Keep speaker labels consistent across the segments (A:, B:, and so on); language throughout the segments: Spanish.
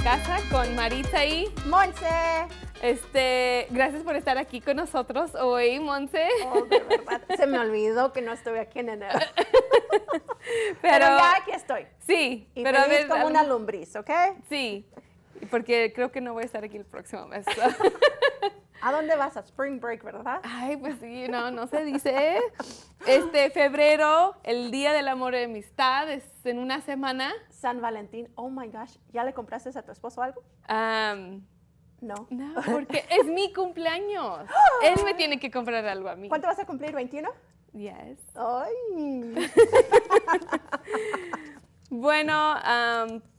A: casa con Maritza y
B: Monse.
A: Gracias por estar aquí con nosotros hoy, Monse.
B: Oh, de verdad, se me olvidó que no estuve aquí en enero.
A: Pero
B: ya aquí estoy.
A: Sí,
B: Y
A: pero
B: feliz como una lombriz, ¿ok?
A: Sí, porque creo que no voy a estar aquí el próximo mes.
B: ¿A dónde vas? A Spring Break, ¿verdad?
A: Ay, pues sí, no se dice. Febrero, el Día del Amor y Amistad, es en una semana.
B: San Valentín. Oh my gosh, ¿ya le compraste a tu esposo algo? No.
A: No, porque es mi cumpleaños. Él me tiene que comprar algo a mí.
B: ¿Cuánto vas a cumplir? ¿21?
A: Yes.
B: Ay.
A: Bueno,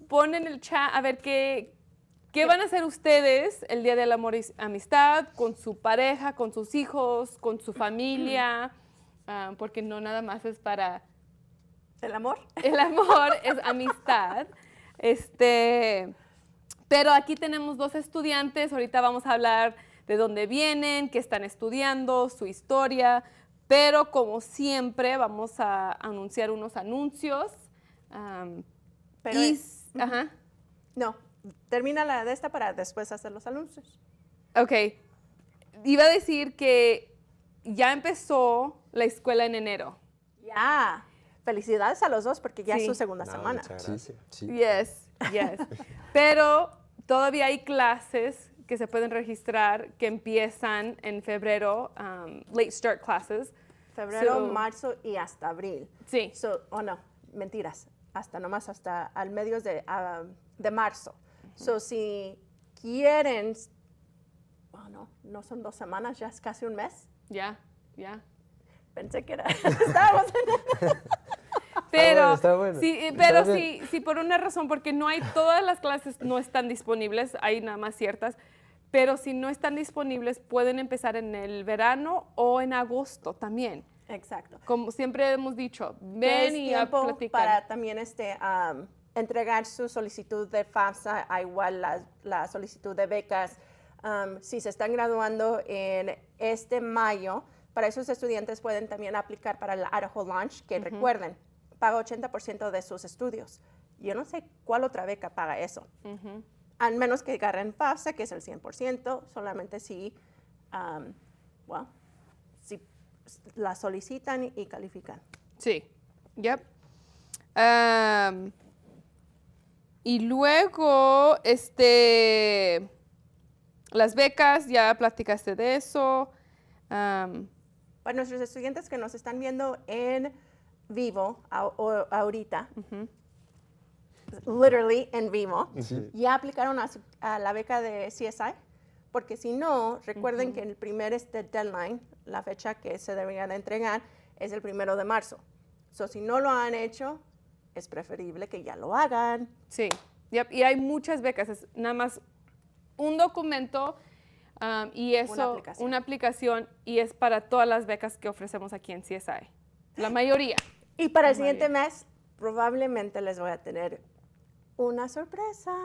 A: pon en el chat a ver qué van a hacer ustedes el Día del Amor y Amistad con su pareja, con sus hijos, con su familia, porque no nada más es para...
B: ¿El amor?
A: El amor es amistad. Pero aquí tenemos dos estudiantes. Ahorita vamos a hablar de dónde vienen, qué están estudiando, su historia. Pero como siempre, vamos a anunciar unos anuncios.
B: Ajá. No, termina la de esta para después hacer los anuncios.
A: Ok. Iba a decir que ya empezó la escuela en enero.
B: Ya. Felicidades a los dos porque ya
A: Sí.
B: es su segunda semana.
C: Muchas gracias. Sí.
A: Yes. Pero todavía hay clases que se pueden registrar que empiezan en febrero, late start classes.
B: Febrero,
A: So-
B: marzo y hasta abril.
A: Sí.
B: No, mentiras. Hasta al medios de marzo. So, si quieren, no son 2 semanas, ya es casi un mes.
A: Ya.
B: Pensé que era, estábamos en...
A: Pero,
C: Está bueno.
A: sí, pero sí, por una razón, porque no hay, todas las clases no están disponibles, hay nada más ciertas, pero si no están disponibles, pueden empezar en el verano o en agosto también.
B: Exacto.
A: Como siempre hemos dicho,
B: Es
A: ven y a
B: tiempo
A: platicar.
B: para también entregar su solicitud de FAFSA, igual la solicitud de becas. Si se están graduando en mayo, para esos estudiantes pueden también aplicar para el Idaho Launch, que recuerden, paga 80% de sus estudios. Yo no sé cuál otra beca paga eso. Al menos que agarren FAFSA, que es el 100%, solamente si la solicitan y califican.
A: Sí, yep. Y luego, las becas, ya platicaste de eso.
B: Para nuestros estudiantes que nos están viendo en vivo ahorita, literally en vivo,
C: Sí.
B: ya aplicaron a la beca de CSI, porque si no, recuerden que el primer deadline, la fecha que se deberían de entregar, es el 1 de marzo. So, si no lo han hecho, es preferible que ya lo hagan.
A: Sí, yep. Y hay muchas becas, es nada más un documento y eso, una aplicación, y es para todas las becas que ofrecemos aquí en CSI. La mayoría.
B: Y para el siguiente mes, probablemente les voy a tener una sorpresa.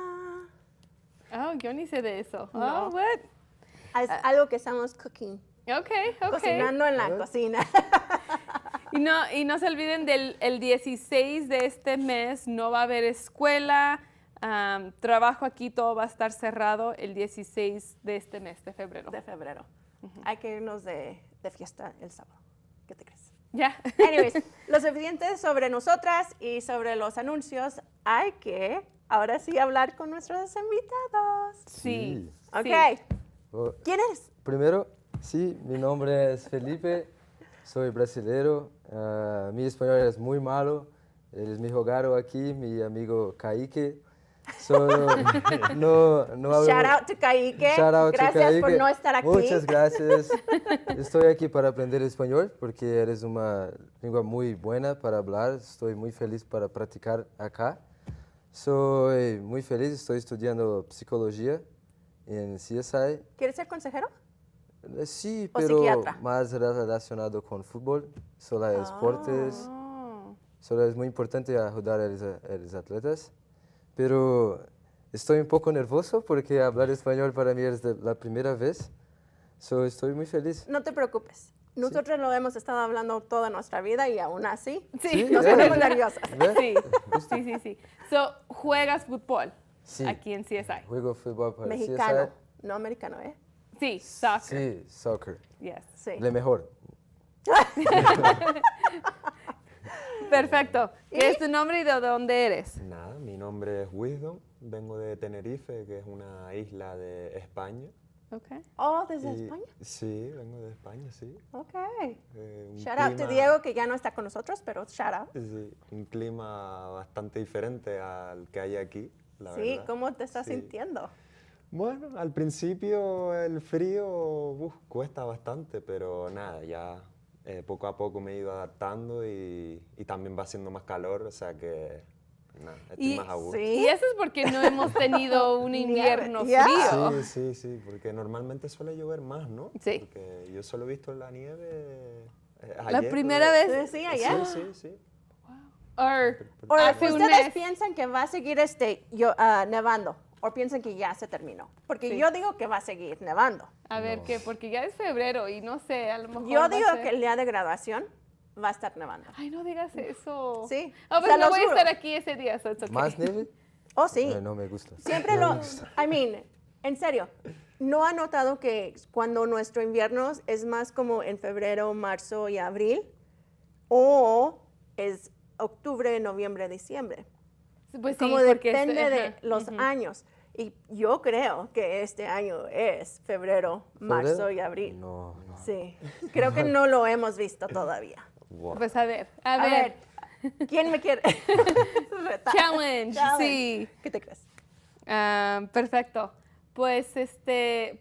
A: Oh, yo ni sé de eso.
B: No.
A: Oh, what?
B: Es algo que estamos
A: Okay.
B: cocinando en la cocina.
A: Y no se olviden el 16 de este mes, no va a haber escuela, trabajo aquí, todo va a estar cerrado el 16 de este mes, de febrero.
B: Hay que irnos de fiesta el sábado. ¿Qué te crees?
A: Ya.
B: Anyways, lo suficiente sobre nosotras y sobre los anuncios. Hay que, ahora sí, hablar con nuestros invitados.
A: Sí.
B: Ok.
A: Sí.
C: Oh,
B: ¿Quién es?
C: primero, sí, mi nombre es Felipe, soy brasileño. Mi español es muy malo. Él es mi jogaro aquí, mi amigo Kaique. No hablo-
B: Shout out to Kaique.
C: Shout out to
B: Gracias por
C: Kaique.
B: no estar aquí.
C: Muchas gracias. Estoy aquí para aprender español porque eres una lengua muy buena para hablar. Estoy muy feliz para practicar acá. Soy muy feliz, estoy estudiando psicología en CSI.
B: ¿Quieres ser consejero?
C: Sí,
B: ¿O
C: pero
B: psiquiatra?
C: más relacionado con fútbol, solo esportes.
A: Oh.
C: Solo es muy importante ayudar a los atletas. Pero estoy un poco nervioso porque hablar español para mí es la primera vez. Estoy muy feliz.
B: No te preocupes. Nosotros lo hemos estado hablando toda nuestra vida y aún así
A: Sí.
B: nos ponemos nerviosas.
C: ¿Ve?
A: Sí. So, ¿juegas fútbol?
C: Sí.
A: aquí en CSI.
C: Juego fútbol para
B: Mexicano,
C: CSI.
B: no americano, ¿eh?
A: Sí, soccer.
C: Sí, soccer.
A: Yes.
B: Sí.
C: Le mejor.
A: Perfecto. ¿Qué es tu nombre y de dónde eres?
D: Nada, mi nombre es Wisdom, vengo de Tenerife, que es una isla de España.
A: Okay.
B: Oh, ¿desde
D: Y-
B: España?
D: Sí, vengo de España, sí.
B: Ok.
D: Un
B: Shout out to
D: clima-
B: Diego, que ya no está con nosotros, pero shout out.
D: Sí, un clima bastante diferente al que hay aquí, la
B: Sí,
D: verdad.
B: ¿cómo te estás
D: Sí.
B: sintiendo?
D: Bueno, al principio el frío cuesta bastante, pero nada, ya poco a poco me he ido adaptando y también va siendo más calor, o sea que nada, estoy
A: Y-
D: más a gusto.
B: Sí.
A: Y eso es porque no hemos tenido un
B: Nieve,
A: invierno
B: ya.
A: frío.
D: Sí, porque normalmente suele llover más, ¿no?
A: Sí.
D: Porque yo solo he visto la nieve
A: La
D: ayer,
A: primera
D: ¿no?
A: vez.
B: Sí, allá.
D: Sí.
A: Or,
B: O
A: hace un
B: ustedes
A: mes.
B: piensan que va a seguir nevando, o piensan que ya se terminó. Porque
A: Sí.
B: yo digo que va a seguir nevando.
A: A ver qué, porque ya es febrero y no sé, a lo mejor.
B: Yo
A: va a
B: digo
A: ser-
B: que el día de graduación va a estar nevando.
A: Ay, no digas eso.
B: Sí,
A: Ah, pues
B: se
A: no
B: lo
A: voy a
B: juro.
A: estar aquí ese día, so it's okay.
C: ¿Más nieve?
B: Oh, sí.
C: No me gusta.
B: Siempre
C: No
B: lo,
C: me gusta.
B: I mean, en serio, ¿no ha notado que cuando nuestro invierno es más como en febrero, marzo y abril? ¿O es octubre, noviembre, diciembre?
A: Pues sí,
B: Como
A: porque
B: depende
A: este-
B: de
A: ajá,
B: los
A: ujú.
B: años. Y yo creo que este año es febrero, marzo
C: ¿Febrero?
B: y abril.
C: No, no.
B: Sí, creo que no lo hemos visto todavía.
D: Wow.
A: Pues a ver, a
B: A
A: ver.
B: ver, ¿quién me quiere retar?
A: Challenge,
B: Challenge.
A: sí.
B: ¿Qué te crees?
A: Perfecto. Pues,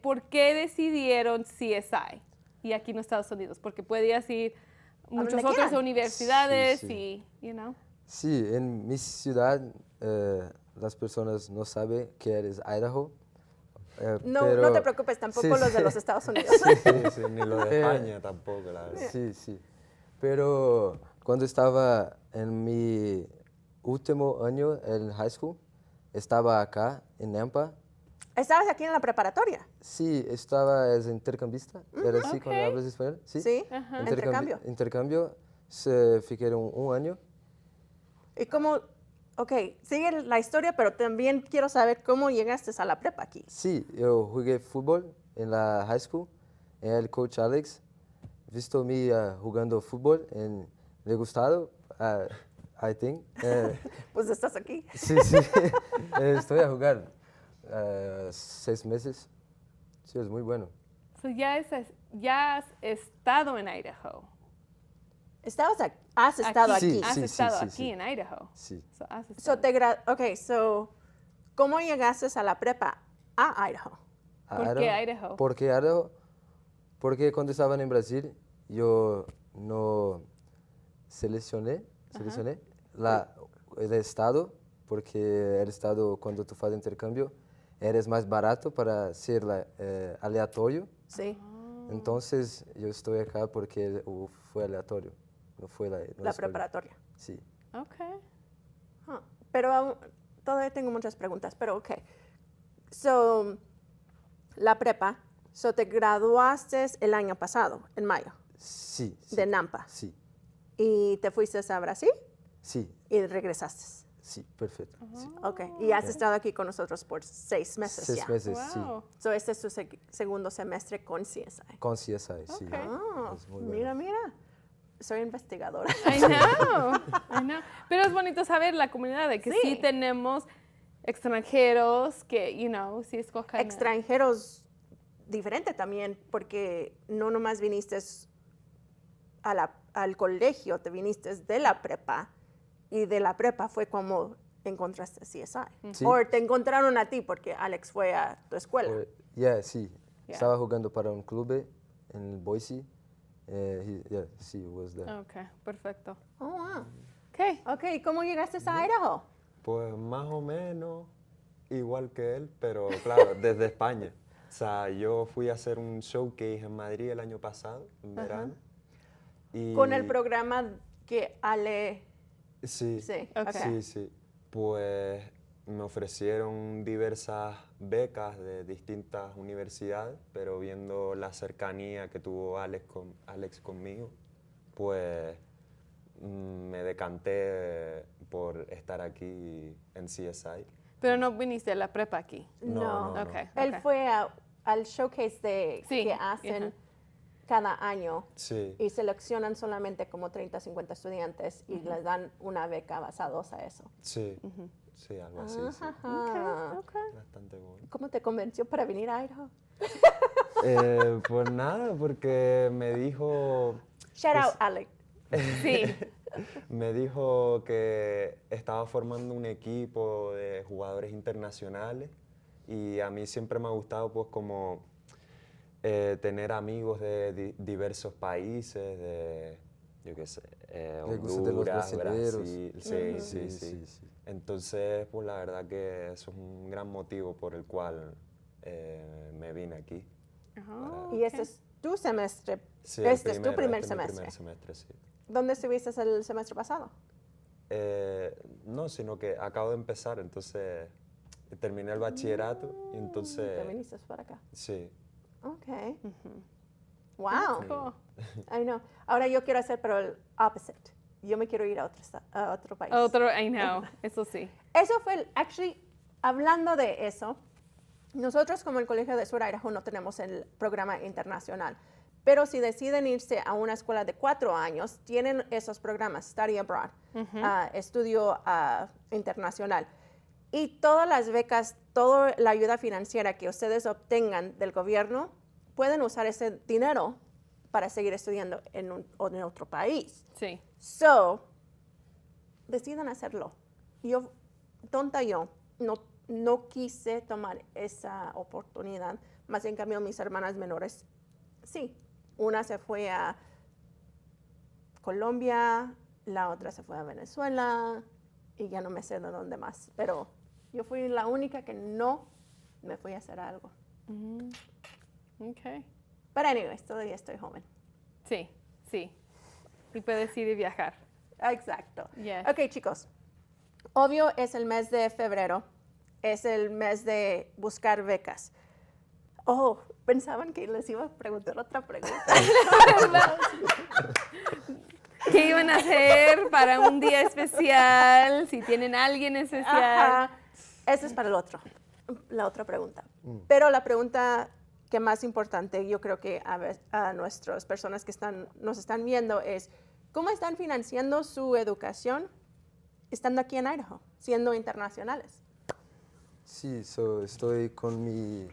A: ¿por qué decidieron CSI? Y aquí en Estados Unidos, porque podías ir muchas
B: donde
A: otras
B: quieran.
A: universidades
C: Sí,
A: y,
C: Sí, en mi ciudad las personas no saben que eres Idaho.
B: No,
C: pero-
B: no te preocupes, tampoco
C: Sí,
B: los de
C: sí.
B: los Estados Unidos.
D: Sí, ni lo de España tampoco, la verdad.
C: Sí, sí. Pero cuando estaba en mi último año en high school, estaba acá en Nampa.
B: ¿Estabas aquí en la preparatoria?
C: Sí, estaba as intercambista. Era así cuando
A: Ok.
C: hablas español. Sí.
B: Sí,
A: Ajá.
B: intercambio.
C: Intercambio. Fiquei un año.
B: ¿Y cómo? Ok, sigue la historia, pero también quiero saber cómo llegaste a la prepa aquí.
C: Sí, eu joguei fútbol en la high school. El coach Alex visto mí jugando fútbol en le gustado, I think.
B: Pues estás aquí.
C: Sí, sí. Estoy a jugar 6 meses. Sí, es muy bueno.
A: So ya has estado en Idaho.
B: Has estado
C: Sí,
B: aquí.
A: Has
C: sí,
A: estado
C: sí,
A: aquí
C: sí.
A: en Idaho.
C: Sí.
A: So, has
B: So,
A: estado.
B: ¿cómo llegaste a la prepa a Idaho?
A: ¿Por qué Idaho?
C: Porque Idaho, porque cuando estaba en Brasil, yo no seleccioné el estado, porque el estado, cuando tú haces intercambio, eres más barato para ser aleatorio.
B: Sí,
C: Entonces, yo estoy acá porque fue aleatorio, no fue la
B: la
C: escuela.
B: preparatoria.
C: Sí.
A: Okay.
B: Huh. Pero todavía tengo muchas preguntas, pero ok. So, la prepa, te graduaste el año pasado, en mayo,
C: Sí, sí.
B: de Nampa.
C: Sí,
B: ¿Y te fuiste a Brasil
C: sí,
B: y regresaste?
C: sí, perfecto. Sí.
B: Ok, y has estado aquí con nosotros por 6 meses
C: 6
B: ya.
C: meses, sí.
A: Wow.
B: So, este es tu segundo semestre con CSI.
C: Con CSI, sí.
A: Ok.
B: Ah,
C: Es muy
B: mira, mira. Soy investigadora.
A: I know, I know. Pero es bonito saber la comunidad de que sí,
B: Sí.
A: tenemos extranjeros que, sí escojan.
B: Extranjeros diferente también, porque no nomás viniste al colegio, te viniste de la prepa, y de la prepa fue como encontraste CSI.
C: Sí.
B: O te encontraron a ti porque Alex fue a tu escuela.
C: Sí.
A: Yeah.
C: Estaba jugando para un club en Boise. Sí, was there.
A: Ok, perfecto.
B: Oh, wow.
A: Ok.
B: Ok, ¿cómo llegaste a Idaho?
D: Pues más o menos igual que él, pero claro, desde España. O sea, yo fui a hacer un showcase en Madrid el año pasado, en verano. Y
B: Con el programa que Ale...
D: Sí,
B: Sí,
A: Ok.
D: sí, sí. Pues me ofrecieron diversas becas de distintas universidades, pero viendo la cercanía que tuvo Alex conmigo, pues me decanté por estar aquí en CSI.
A: Pero no viniste a la prepa aquí.
B: No.
D: no.
A: Okay,
B: Él
A: okay.
B: fue al showcase
A: Sí,
B: que hacen
A: ajá.
B: cada año
D: Sí,
B: y seleccionan solamente como 30, 50 estudiantes y les dan una beca basados a eso.
D: sí, sí, algo así, sí.
B: Ajá.
A: Okay.
D: Bastante bueno.
B: ¿Cómo te convenció para venir a Idaho?
D: Pues nada, porque me dijo,
B: Shout out, Alec.
A: Sí.
D: me dijo que estaba formando un equipo de jugadores internacionales y a mí siempre me ha gustado pues como tener amigos de diversos países, de, yo qué sé,
C: Le gusta de los
D: Honduras,
C: brasileros.
D: Brasil, sí, sí,
C: Sí,
D: sí.
C: sí.
D: Entonces, pues la verdad que eso es un gran motivo por el cual me vine aquí.
A: Oh,
B: Y este es tu semestre.
D: Sí,
B: este es tu
D: este
B: primer
D: es mi
B: semestre.
D: primer semestre, sí.
B: ¿Dónde estuviste el semestre pasado?
D: No, sino que acabo de empezar, entonces terminé el bachillerato y
B: Te
D: entonces,
B: viniste para acá.
D: sí.
B: Ok. Wow.
A: cool.
B: I know. Ahora yo quiero hacer pero el opposite. Yo me quiero ir a otro país.
A: Otro, I know, eso sí.
B: Eso fue, actually, hablando de eso, nosotros como el Colegio de Sur Idaho no tenemos el programa internacional, pero si deciden irse a una escuela de 4 años, tienen esos programas, Study Abroad, estudio internacional. Y todas las becas, toda la ayuda financiera que ustedes obtengan del gobierno, pueden usar ese dinero para seguir estudiando en otro país.
A: Sí.
B: So, decidan hacerlo. Yo, tonta yo, no quise tomar esa oportunidad. Más en cambio, mis hermanas menores, sí. Una se fue a Colombia, la otra se fue a Venezuela y ya no me sé de dónde más. Pero yo fui la única que no me fui a hacer algo.
A: Okay.
B: Pero anyways, todavía estoy joven.
A: Sí, sí. Y puedes ir y viajar.
B: Exacto.
A: Yes.
B: Ok, chicos. Obvio es el mes de febrero. Es el mes de buscar becas. Oh, pensaban que les iba a preguntar otra pregunta.
A: ¿Qué iban a hacer para un día especial? Si tienen alguien especial.
B: Ajá. Eso es para la otra pregunta. Pero la pregunta que más importante, yo creo que a nuestras personas que nos están viendo es, ¿cómo están financiando su educación estando aquí en Idaho, siendo internacionales?
C: Sí, estoy con mi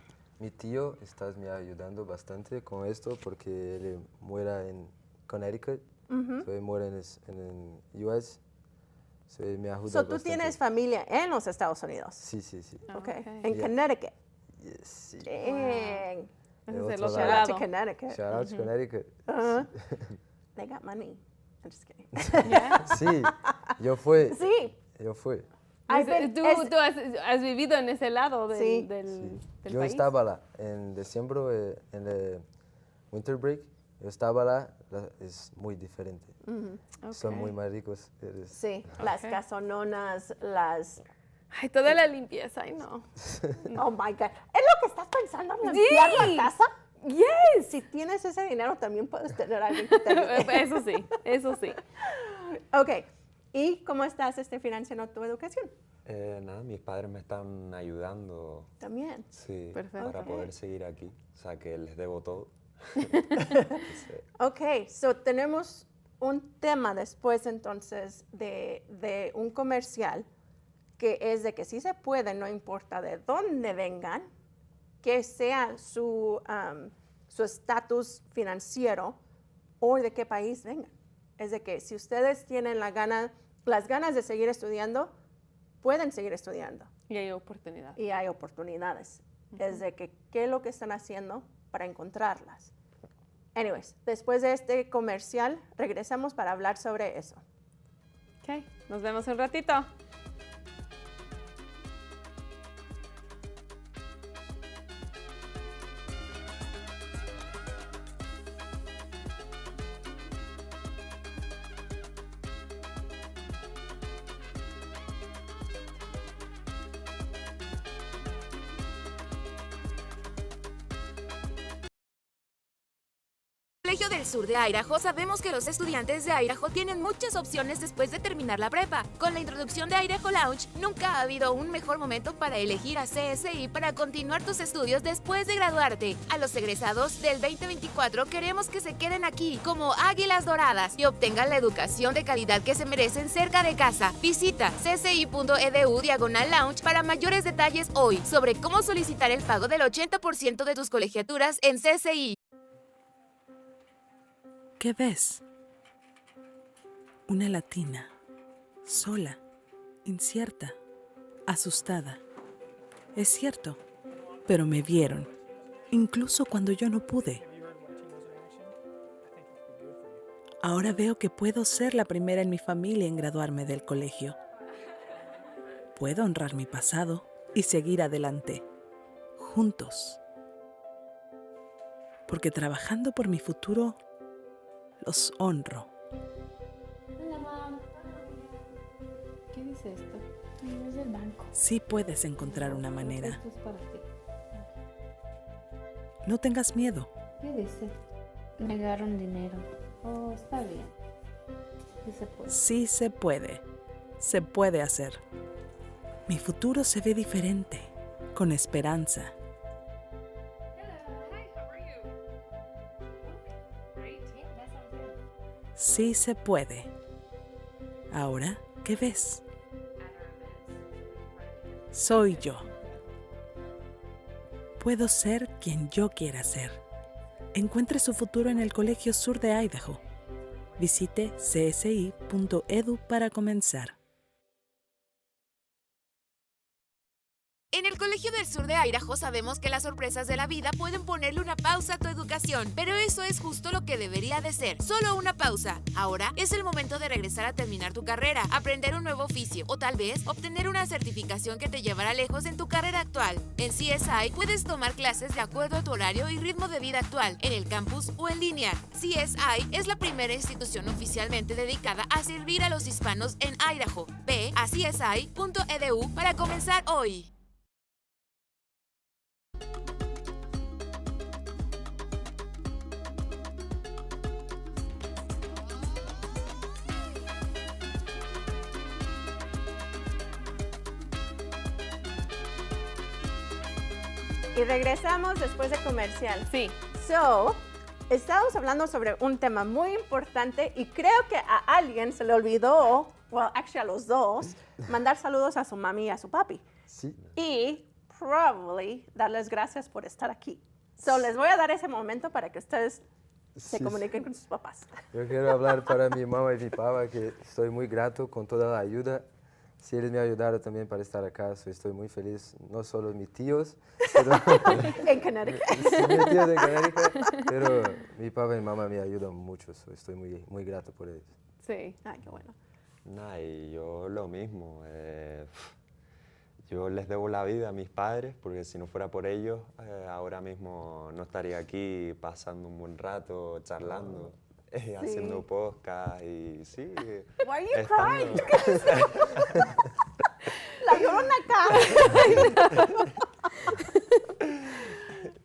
C: tío, estás me ayudando bastante con esto porque él muera en Connecticut, él muere en US, me ayuda
B: So, tú
C: bastante.
B: tienes familia en los Estados Unidos.
C: Sí, sí, sí.
B: Okay.
A: Okay.
B: En
C: Yeah.
B: Connecticut.
C: Yes, sí.
B: Dang.
A: Ese es
C: otro
A: el
C: lado.
A: otro
B: Shout out
A: lado.
B: to Connecticut.
C: Shout out to Connecticut.
B: They got money. I'm just kidding.
A: Yeah.
C: Sí, yo fui.
B: Sí.
C: Yo fui.
B: I've been-
A: ¿Tú,
B: es-
A: tú has vivido en ese lado del,
B: Sí.
A: del,
C: Sí.
A: del
C: Yo
A: país?
C: estaba lá en diciembre, en el winter break. Yo estaba lá, es muy diferente. Son
A: Ok.
C: muy más ricos.
B: Sí, las
A: Ok.
B: casononas, las...
A: Ay, toda la limpieza, ay no.
B: Oh, my God. ¿Es lo que estás pensando en limpiar
A: Sí.
B: la casa?
A: Yes.
B: Si tienes ese dinero, también puedes tener a alguien que te ayude.
A: Eso sí, eso sí.
B: Ok. ¿Y cómo estás financiando tu educación?
D: Nada, mis padres me están ayudando,
B: También.
D: sí,
A: Perfecto.
D: para
B: Ok.
D: poder seguir aquí. O sea, que les debo todo.
B: Ok, so tenemos un tema después entonces de un comercial que es de que sí se puede, no importa de dónde vengan, que sea su estatus financiero o de qué país vengan. Es de que si ustedes tienen las ganas de seguir estudiando, pueden seguir estudiando
A: Y hay oportunidad.
B: y hay oportunidades. Es de que qué es lo que están haciendo para encontrarlas. Anyways, después de este comercial, regresamos para hablar sobre eso.
A: Ok, nos vemos un ratito.
E: Colegio del Sur de Idaho sabemos que los estudiantes de Idaho tienen muchas opciones después de terminar la prepa. Con la introducción de Idaho Lounge, nunca ha habido un mejor momento para elegir a CSI para continuar tus estudios después de graduarte. A los egresados del 2024 queremos que se queden aquí como águilas doradas y obtengan la educación de calidad que se merecen cerca de casa. Visita csi.edu/lounge para mayores detalles hoy sobre cómo solicitar el pago del 80% de tus colegiaturas en CSI.
F: ¿Qué ves? Una latina, sola, incierta, asustada. Es cierto, pero me vieron, incluso cuando yo no pude. Ahora veo que puedo ser la primera en mi familia en graduarme del colegio. Puedo honrar mi pasado y seguir adelante, juntos. Porque trabajando por mi futuro, los honro.
A: Hola, mamá. ¿Qué dice esto?
G: Es del banco.
F: Sí puedes encontrar una manera.
A: Esto es para ti.
F: No tengas miedo.
A: ¿Qué dice?
G: Negaron dinero.
A: Oh, está bien. Sí se puede.
F: Sí se puede. Se puede hacer. Mi futuro se ve diferente, con esperanza. Sí se puede. Ahora, ¿qué ves? Soy yo. Puedo ser quien yo quiera ser. Encuentre su futuro en el Colegio Sur de Idaho. Visite csi.edu para comenzar.
E: En el Colegio del Sur de Idaho sabemos que las sorpresas de la vida pueden ponerle una pausa a tu educación, pero eso es justo lo que debería de ser, solo una pausa. Ahora es el momento de regresar a terminar tu carrera, aprender un nuevo oficio o tal vez obtener una certificación que te llevará lejos en tu carrera actual. En CSI puedes tomar clases de acuerdo a tu horario y ritmo de vida actual, en el campus o en línea. CSI es la primera institución oficialmente dedicada a servir a los hispanos en Idaho. Ve a csi.edu para comenzar hoy.
B: Y regresamos después de comercial.
A: Sí.
B: So, estábamos hablando sobre un tema muy importante y creo que a alguien se le olvidó, well, actually a los dos, mandar saludos a su mami y a su papi.
C: Sí.
B: Y probably darles gracias por estar aquí. So, les voy a dar ese momento para que ustedes se
C: Sí,
B: comuniquen con sus papás.
C: Yo quiero hablar para mi mamá y mi papá, que estoy muy grato con toda la ayuda. Si ellos me ayudaron también para estar acá, estoy muy feliz. No solo mis tíos, pero
B: En Connecticut.
C: sí, mis tíos de Connecticut, pero mi papá y mi mamá me ayudan mucho. Estoy muy grato por ellos.
A: Sí.
B: Ay, qué bueno.
D: Nah, y yo lo mismo. Yo les debo la vida a mis padres, porque si no fuera por ellos, ahora mismo no estaría aquí pasando un buen rato, charlando, haciendo podcast y sí.
B: Why are you
D: estando-
B: crying? La llorona acá.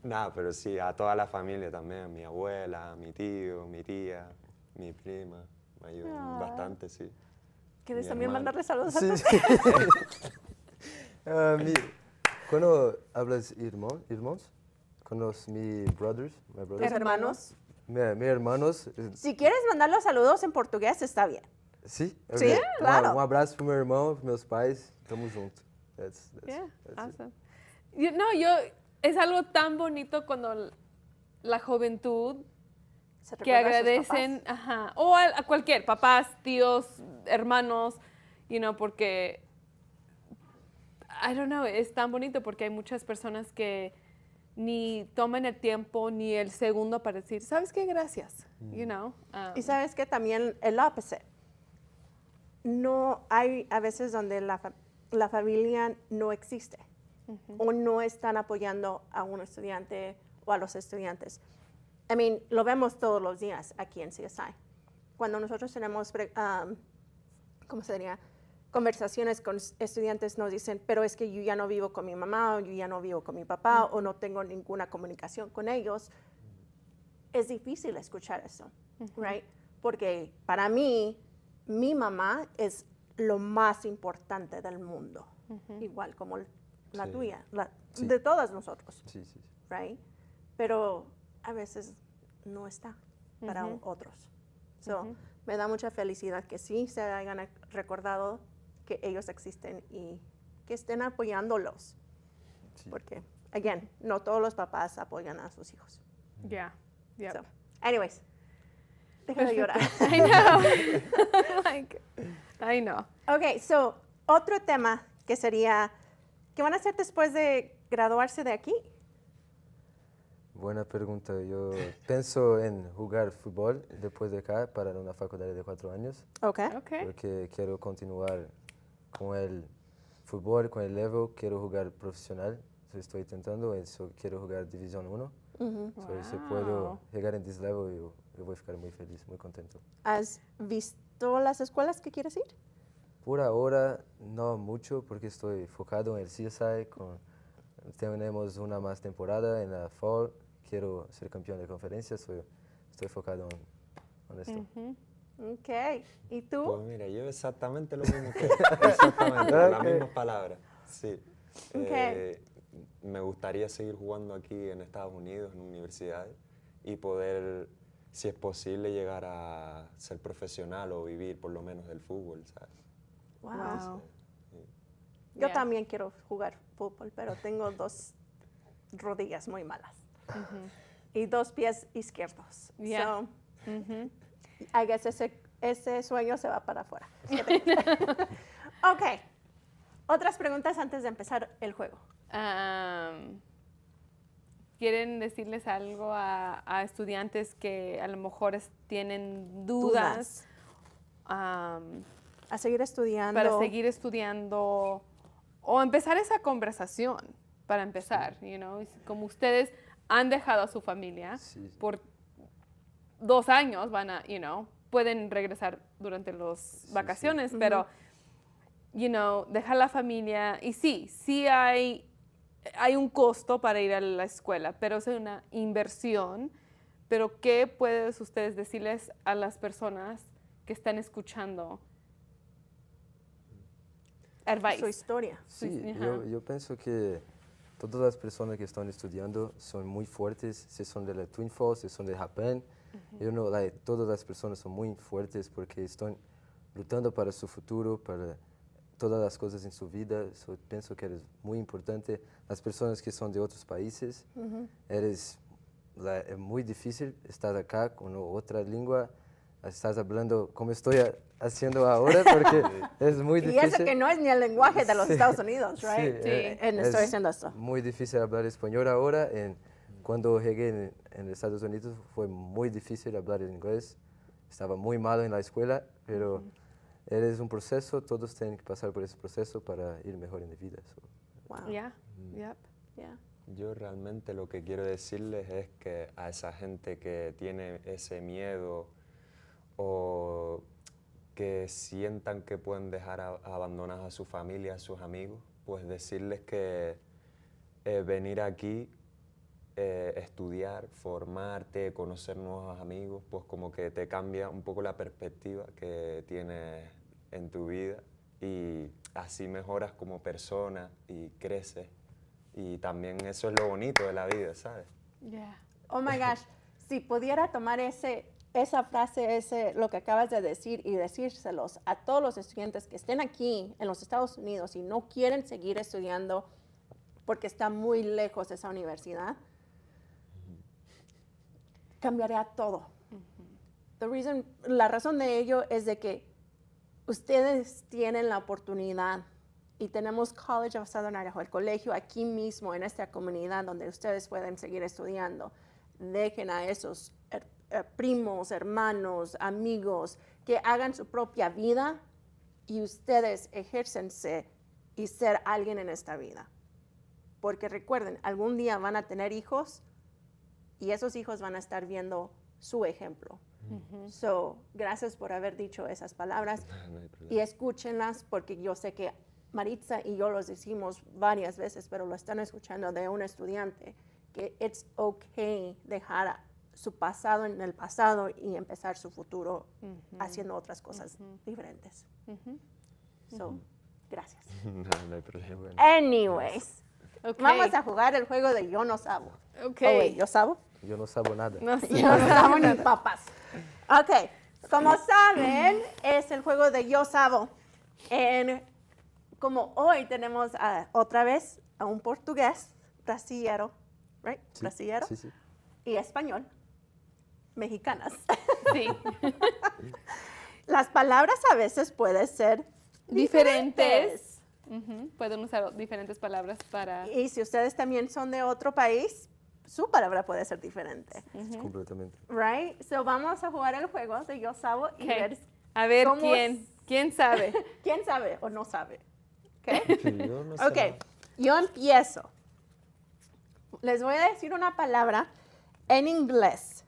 D: Nada, pero sí, a toda la familia también, a mi abuela, a mi tío, mi tía, mi prima, me ayudan bastante, sí.
B: ¿Quieres
D: Mi
B: también
D: hermano.
B: mandarle saludos a
C: Sí,
B: tus
C: sí. ¿Cuándo hablas irmãos? Con mis brothers? My brothers?
B: hermanos?
C: Mis hermanos.
B: Si quieres mandar los saludos en portugués, está bien.
C: Sí?
B: Sí,
C: Ok.
B: claro.
C: Abraço pro meu irmão, pros meus pais. Tamo junto.
A: Yeah,
C: that's it.
A: awesome. Es algo tan bonito cuando la juventud
B: Se
A: que
B: recuerda a sus
A: agradecen,
B: papás.
A: ajá, o a cualquier, papás, tíos, hermanos, porque, I don't know, es tan bonito porque hay muchas personas que ni toman el tiempo ni el segundo para decir, ¿sabes qué? Gracias,
B: Y sabes que también el opposite. No hay a veces donde la familia no existe o no están apoyando a un estudiante o a los estudiantes. I mean, lo vemos todos los días aquí en CSI. Cuando nosotros tenemos, ¿cómo se diría? Conversaciones con estudiantes nos dicen, pero es que yo ya no vivo con mi mamá o yo ya no vivo con mi papá o no tengo ninguna comunicación con ellos. es difícil escuchar eso, right? Porque para mí, mi mamá es lo más importante del mundo, igual como la
D: Sí.
B: tuya,
C: Sí.
B: de todos nosotros,
C: Sí, sí, sí.
B: right? Pero a veces no está para otros. So, me da mucha felicidad que sí se hayan recordado que ellos existen y que estén apoyándolos.
C: Sí.
B: Porque, again, no todos los papás apoyan a sus hijos.
A: Yeah. Yep.
B: So, anyways, deja de llorar.
A: I know. Like, I know.
B: Ok, so, otro tema que sería, ¿qué van a hacer después de graduarse de aquí?
C: Buena pregunta. Yo pienso en jugar fútbol después de acá para una facultad de 4 años,
B: Ok.
A: Okay.
C: porque quiero continuar con el fútbol, con el level, quiero jugar profesional, estoy intentando, eso, quiero jugar División 1. So, si puedo
A: Wow.
C: llegar en this level, yo voy a ficar muy feliz, muy contento.
B: ¿Has visto las escuelas que quieres ir?
C: Por ahora no mucho porque estoy enfocado en el CSI, tenemos una más temporada en la fall, quiero ser campeón de conferencias, estoy enfocado en esto.
B: Ok. ¿Y tú?
D: Pues mira, yo exactamente lo mismo que exactamente, las
C: Ok.
D: mismas palabras. Sí.
B: Ok.
D: Me gustaría seguir jugando aquí en Estados Unidos, en universidades, y poder, si es posible, llegar a ser profesional o vivir por lo menos del fútbol, ¿sabes?
B: Wow.
A: Wow.
B: Yo
A: Yeah.
B: también quiero jugar fútbol, pero tengo 2 rodillas muy malas. Y 2 pies izquierdos.
A: Yeah.
B: So, I guess ese sueño se va para afuera. Ok. Otras preguntas antes de empezar el juego.
A: ¿Quieren decirles algo a estudiantes que a lo mejor tienen dudas
B: A seguir estudiando.
A: para seguir estudiando o empezar esa conversación para empezar, you know? Como ustedes han dejado a su familia
C: Sí.
A: por 2 años, van a, you know, pueden regresar durante las vacaciones, pero, you know, dejar la familia y sí hay un costo para ir a la escuela, pero es una inversión. Pero ¿qué pueden ustedes decirles a las personas que están escuchando? Advice.
B: Su historia.
C: Sí,
A: Ajá.
C: yo pienso que todas las personas que están estudiando son muy fuertes, si son de la Twin Falls, si son de Japón, todas las personas son muy fuertes porque están luchando para su futuro, para todas las cosas en su vida. So, pienso que es muy importante. Las personas que son de otros países, es muy difícil estar acá con otra lengua, estás hablando como estoy haciendo ahora porque es muy
B: Y
C: difícil.
B: eso que no es ni el lenguaje de los Estados Unidos, right?
C: Sí,
B: Estoy haciendo esto.
C: muy difícil hablar español ahora. Cuando llegué en Estados Unidos fue muy difícil hablar inglés. Estaba muy malo en la escuela, pero es un proceso, todos tienen que pasar por ese proceso para ir mejor en la vida. So,
B: Wow.
A: Yeah. Yep.
B: Yeah.
D: Yo realmente lo que quiero decirles es que a esa gente que tiene ese miedo o que sientan que pueden dejar abandonadas a su familia, a sus amigos, pues decirles que venir aquí, estudiar, formarte, conocer nuevos amigos, pues como que te cambia un poco la perspectiva que tienes en tu vida y así mejoras como persona y creces. Y también eso es lo bonito de la vida, ¿sabes?
A: Yeah.
B: Oh my gosh, si pudiera tomar esa frase, lo que acabas de decir y decírselos a todos los estudiantes que estén aquí en los Estados Unidos y no quieren seguir estudiando porque está muy lejos esa universidad, cambiaría todo. La razón de ello es de que ustedes tienen la oportunidad y tenemos College of Southern Idaho, el colegio aquí mismo en esta comunidad donde ustedes pueden seguir estudiando. Dejen a esos primos, hermanos, amigos que hagan su propia vida y ustedes ejércense y ser alguien en esta vida. Porque recuerden, algún día van a tener hijos y esos hijos van a estar viendo su ejemplo. So, gracias por haber dicho esas palabras
D: No hay problema.
B: y escúchenlas porque yo sé que Maritza y yo los decimos varias veces, pero lo están escuchando de un estudiante, que it's okay dejar su pasado en el pasado y empezar su futuro haciendo otras cosas diferentes. So, gracias.
D: No hay problema.
B: Anyways,
A: Ok.
B: vamos a jugar el juego de yo no sabo.
A: Ok.
B: Oh, wait, ¿yo sabo?
C: Yo no sabo nada.
A: No sé.
B: Yo no sabo ni papas. Ok, como saben, es el juego de yo sabo. Como hoy tenemos otra vez a un portugués, brasileño, right?
C: Sí,
B: Brasileño
C: sí, sí.
B: y español, mexicanas.
A: Sí.
B: Las palabras a veces pueden ser
A: Diferentes. Pueden usar diferentes palabras para...
B: Y si ustedes también son de otro país, su palabra puede ser diferente.
C: Completamente.
B: Right? So vamos a jugar el juego de yo sabo y
A: Ok.
B: ver
A: A ver
B: ¿Cómo
A: quién sabe.
B: quién sabe o no sabe. ¿Ok?
D: Yo no sé
B: Ok,
D: nada.
B: yo empiezo. Les voy a decir una palabra en inglés.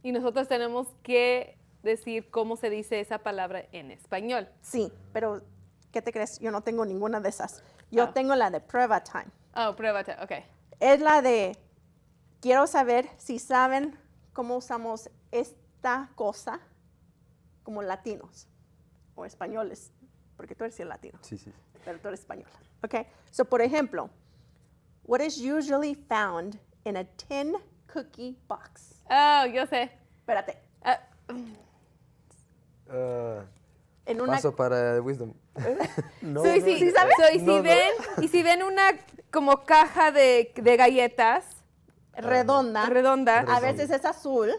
A: Y nosotros tenemos que decir cómo se dice esa palabra en español.
B: Sí, pero ¿qué te crees? Yo no tengo ninguna de esas. Yo
A: Ah.
B: tengo la de prueba time.
A: Oh, pruébate. Ok.
B: Es la de, quiero saber si saben cómo usamos esta cosa como latinos o españoles, porque tú eres el latino,
C: Sí, sí.
B: pero tú eres española. Ok, so por ejemplo, what is usually found in a tin cookie box?
A: Oh, yo sé.
B: Espérate,
A: Ah,
B: en una...
C: Paso para Wisdom.
D: No,
A: so, y
D: no,
A: si,
B: ¿sí sabes?
A: so, y si
C: No, no.
A: ven, y si ven una como caja de galletas
B: redonda,
A: redonda,
B: a veces es azul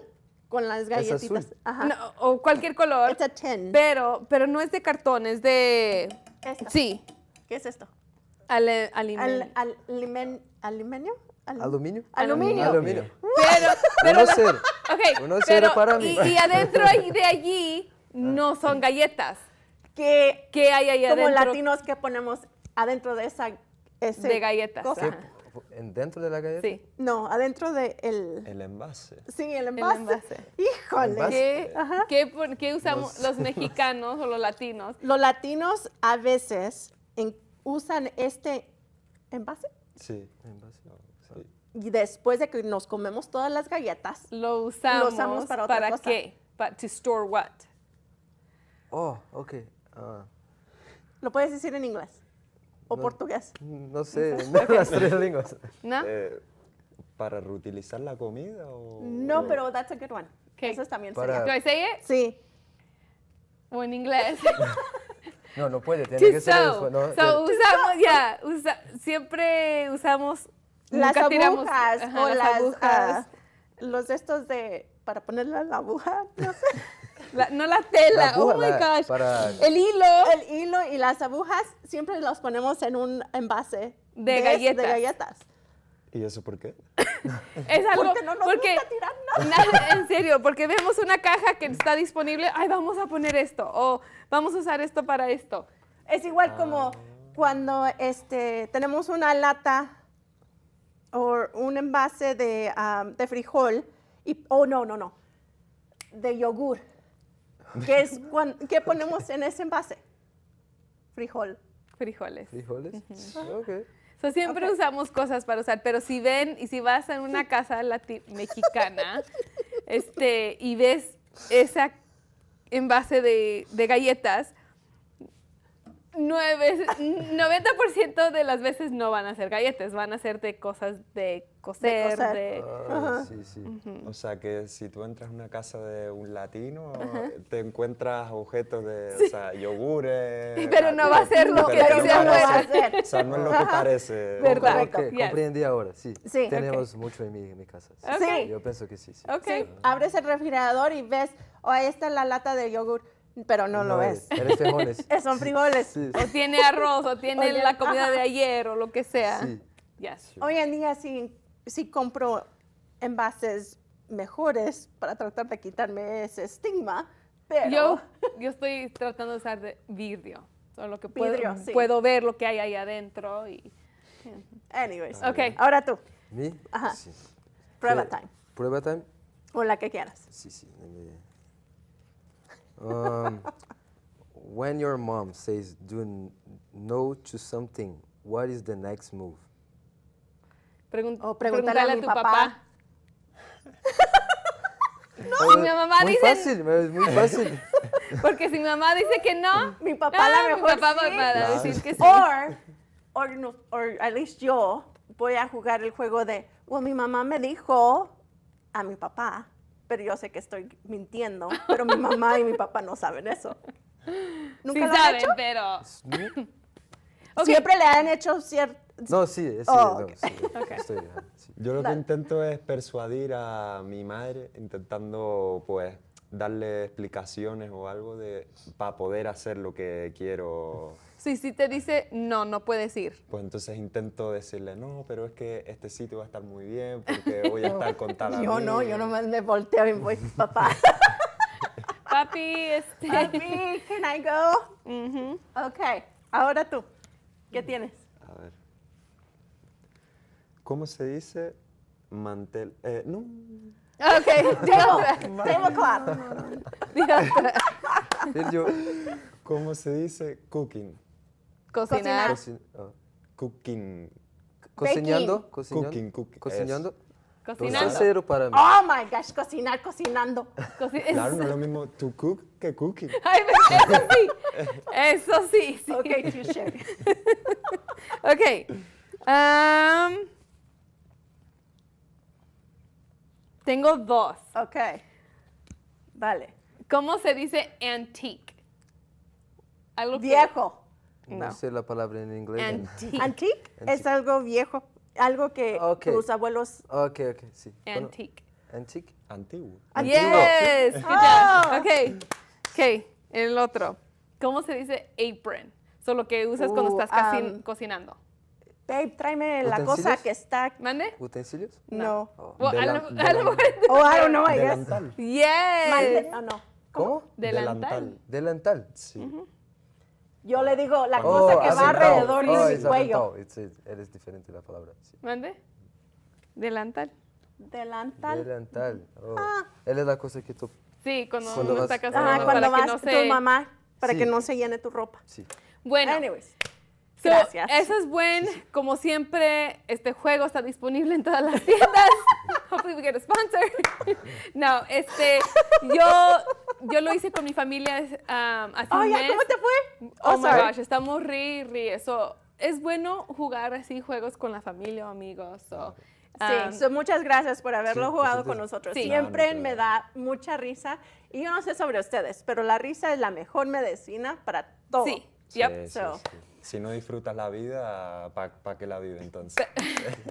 B: con las galletitas.
C: azul.
B: Ajá.
A: no, o cualquier color,
B: It's a tin.
A: pero no es de cartón, es de...
B: Esta.
A: Sí,
B: ¿Qué es esto?
A: alimento.
B: ¿Aluminio?
C: ¿Aluminio?
B: Aluminio.
C: Aluminio.
A: Pero
C: 1-0.
A: ok,
C: 1-0
A: pero
C: para mí.
A: y adentro de allí no son galletas.
B: Que
A: ¿Qué hay ahí
B: como
A: adentro
B: latinos que ponemos adentro de esa ese
A: de galletas?
B: cosa.
A: Ajá.
C: ¿Dentro de la galleta?
A: Sí.
B: No, adentro de el
D: El envase.
B: sí, el envase.
A: envase.
B: Híjole.
C: Envase.
A: ¿Qué usamos los mexicanos o los latinos?
B: Los latinos a veces usan este envase
D: Sí.
C: Envase.
D: Sí.
B: y después de que nos comemos todas las galletas,
A: Lo usamos
B: para otra cosa.
A: qué? To store what?
C: Oh, ok.
B: lo puedes decir en inglés o
C: No.
B: portugués.
C: No sé, las tres lenguas.
A: ¿No?
D: ¿Para reutilizar la comida o...?
B: No, pero that's a good one.
A: ¿Qué?
B: Eso también
C: Para-
A: Do
B: sería.
A: I say it?
B: Sí.
A: O en inglés.
C: No, no puede, tiene
A: To
C: que ser
A: sew.
C: después, ¿no?
A: So usamos, siempre usamos,
B: Las
A: nunca tiramos
B: agujas
A: ajá,
B: o
A: las
B: las
A: agujas.
B: los de estos de para ponerle a la aguja, no sé.
A: No la tela,
C: La aguja,
A: oh my gosh.
C: para-
A: El hilo
B: El hilo y las agujas siempre los ponemos en un envase
A: De galletas.
B: de galletas.
D: ¿Y eso por qué?
A: es algo,
B: Porque no nos
A: porque,
B: gusta tirar nada.
A: nada, en serio, porque vemos una caja que está disponible, ay, vamos a poner esto, o vamos a usar esto para esto.
B: Es igual como cuando tenemos una lata o un envase de frijol y no, de yogur. ¿Qué ponemos en ese envase? Frijol.
A: Frijoles.
C: ¿Frijoles? Ok.
A: So, siempre usamos cosas para usar, pero si ven y si vas a una casa mexicana y ves esa envase de galletas, 90% de las veces no van a ser galletas, van a ser de cosas de coser,
B: coser.
A: de...
C: Ah, sí, sí.
D: O sea, que si tú entras a una casa de un latino, te encuentras objetos de, o sea, yogures...
A: Pero no va a ser lo que
D: pero
A: dice
D: no va a
A: afuera.
D: ser. O sea, no es lo que parece.
A: ¿Verdad?
C: Ok,
A: Yes.
C: comprendí ahora, sí.
B: Sí.
C: Tenemos mucho en mi casa. Sí.
A: Ok.
B: Sí.
C: Yo pienso que sí, sí.
A: Ok.
B: Sí, abres el refrigerador y ves, ahí está la lata de yogur, pero no lo es.
C: Eres fejones.
B: Son frijoles.
C: Sí,
A: O tiene arroz, o tiene
B: Oye,
A: la comida
B: ajá.
A: de ayer, o lo que sea.
C: sí.
A: Yes.
B: Hoy en día sí compro envases mejores para tratar de quitarme ese estigma, pero
A: Yo estoy tratando de usar de vidrio, solo que
B: Vidrio, sí.
A: puedo ver lo que hay ahí adentro.
B: anyways.
A: Ok.
B: Ahora tú,
C: ¿Mi?
B: Ajá.
C: Sí.
B: prueba
C: ¿Qué?
B: time,
C: ¿Prueba time?
B: o la que quieras.
C: Sí, sí. When your mom says no to something, what is the next move?
B: O preguntarle a mi papá.
A: Si mi mamá
C: muy
A: dice,
C: fácil, es muy fácil.
A: porque si mi mamá dice que no,
B: Mi papá a lo
A: mi
B: mejor
A: papá
B: sí.
A: va a decir que sí.
B: Or at least yo voy a jugar el juego de, mi mamá me dijo a mi papá, pero yo sé que estoy mintiendo, pero mi mamá y mi papá no saben eso. ¿Nunca
A: Sí
B: lo han
A: saben,
B: hecho?
A: pero... Ok.
B: Siempre le han hecho cierto...
C: No, sí, sí,
B: Oh,
C: no,
B: ok.
C: sí,
A: Ok.
C: estoy, sí.
D: Yo lo que intento es persuadir a mi madre, intentando pues darle explicaciones o algo para poder hacer lo que quiero.
A: Sí, si te dice, no, no puedes ir.
D: Pues entonces intento decirle, no, pero es que este sitio va a estar muy bien porque voy a estar con tal
B: Yo no,
D: amigo".
B: yo nomás me volteo y voy, papá.
A: Papi,
B: Papi, can I go? Ok, ahora tú. ¿Qué tienes?
D: A ver. ¿Cómo se dice mantel? No.
A: Ok,
B: Tablecloth.
C: Sergio,
D: ¿Cómo se dice cooking?
A: cocinar.
D: Cooking.
C: Cocinando,
D: Cooking.
C: cocinando.
A: Cocinando.
C: Pues cero para mí.
B: Oh my gosh, cocinar, cocinando.
D: Claro, no es lo mismo to cook que cooking.
A: Ay, eso sí, sí.
B: Ok, touché.
A: Ok. Tengo dos.
B: Ok. Vale.
A: ¿Cómo se dice antique? Algo que-
B: Viejo.
C: No
A: No.
C: sé la palabra en inglés.
A: Antique.
B: Antique es algo viejo, algo que
C: Ok.
B: tus abuelos...
C: Ok, sí. Bueno,
A: Antique.
C: antique.
D: Antiguo.
A: Yes, good
B: Oh.
A: job. Ok. Ok, el otro. ¿Cómo se dice apron? Solo que usas cuando estás cocinando.
B: Babe, tráeme la cosa
C: ¿Utensilios?
B: que está...
A: ¿Mande?
C: ¿Utensilios?
B: No.
A: Well, a lo mejor-
B: Oh, I don't know, I guess.
D: Delantal.
A: Yes.
B: Oh, no.
C: ¿Cómo?
A: Delantal.
C: Delantal.
D: Sí.
B: Yo le digo la
C: Oh,
B: cosa que va
C: aventado.
B: alrededor
C: Oh,
B: de
C: es
B: mi cuello.
C: aventado. Eres diferente la palabra. Sí.
A: ¿Mande? Delantal.
B: Delantal.
C: Delantal. Oh. Él es la cosa que tú...
A: Sí, cuando
C: Cuando
A: uno
C: vas-
A: está casando
B: Ah, cuando
A: para que
B: vas
A: no
B: tu
A: se...
B: mamá, para
C: Sí.
B: que no se llene tu ropa.
C: Sí.
A: Bueno,
B: Anyways.
A: so,
B: Gracias.
A: eso es buen. Como siempre, este juego está disponible en todas las tiendas. Hopefully we get a sponsor. No, yo lo hice con mi familia hace
B: Oh,
A: un
B: ya,
A: mes.
B: ¿cómo te fue?
A: Oh, my
B: sorry.
A: gosh, estamos ri. Eso es bueno jugar así juegos con la familia o amigos. So,
B: Sí, so muchas gracias por haberlo
C: Sí,
B: jugado
C: nosotros-
B: con nosotros.
A: Sí.
B: Siempre
D: Claro,
B: me da mucha risa. Y yo no sé sobre ustedes, pero la risa es la mejor medicina para todo.
A: sí,
D: Sí,
A: yep.
D: sí,
B: So.
D: sí. Si no disfrutas la vida, ¿para qué la vive entonces?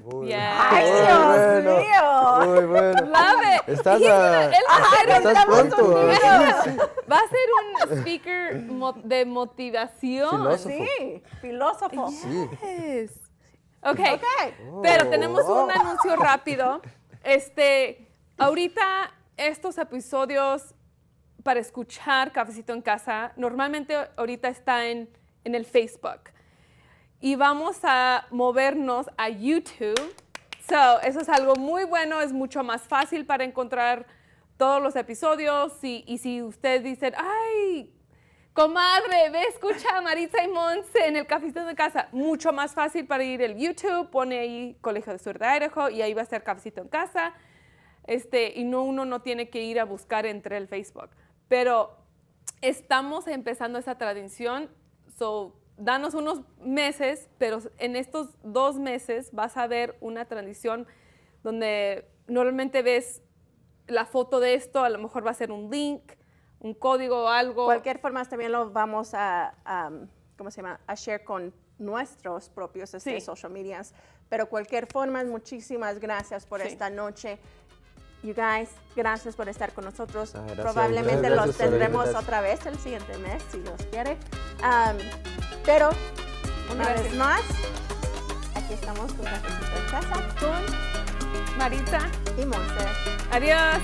C: Muy,
A: Yes.
B: ¡Ay,
C: muy
B: Dios
C: bueno.
B: mío!
C: Muy bueno.
A: Love it.
C: Estás,
A: He's gonna- él va a ser un-
C: estás pronto.
A: Va a ser un speaker de motivación.
C: Filósofo.
B: Sí, filósofo.
C: Sí.
A: Yes. Ok,
B: Ok.
A: pero tenemos
C: Oh.
A: un anuncio rápido. Ahorita estos episodios para escuchar Cafecito en Casa, normalmente ahorita está en el Facebook. Y vamos a movernos a YouTube. So, eso es algo muy bueno, es mucho más fácil para encontrar todos los episodios. Y si usted dice, ay, comadre, ve, escucha a Maritza y Monse en el Cafecito de Casa. Mucho más fácil para ir al YouTube, pone ahí Colegio del Sur de Idaho y ahí va a estar Cafecito en Casa. Y uno no tiene que ir a buscar entre el Facebook. Pero estamos empezando esa tradición, so danos unos meses, pero en estos 2 meses vas a ver una tradición donde normalmente ves la foto de esto, a lo mejor va a ser un link, un código o algo.
B: Cualquier forma también lo vamos a ¿cómo se llama? A share con nuestros propios
A: Sí.
B: social medias. Pero cualquier forma, muchísimas gracias por
A: Sí.
B: esta noche. You guys, gracias por estar con nosotros.
D: Gracias a
B: Probablemente
C: ustedes.
B: los
C: Gracias por
B: tendremos
C: invitarse.
B: otra vez el siguiente mes, si Dios quiere. Pero, una
A: Gracias.
B: vez más, aquí estamos con Cafecito en Casa, con
A: Maritza,
B: y Monse.
A: adiós.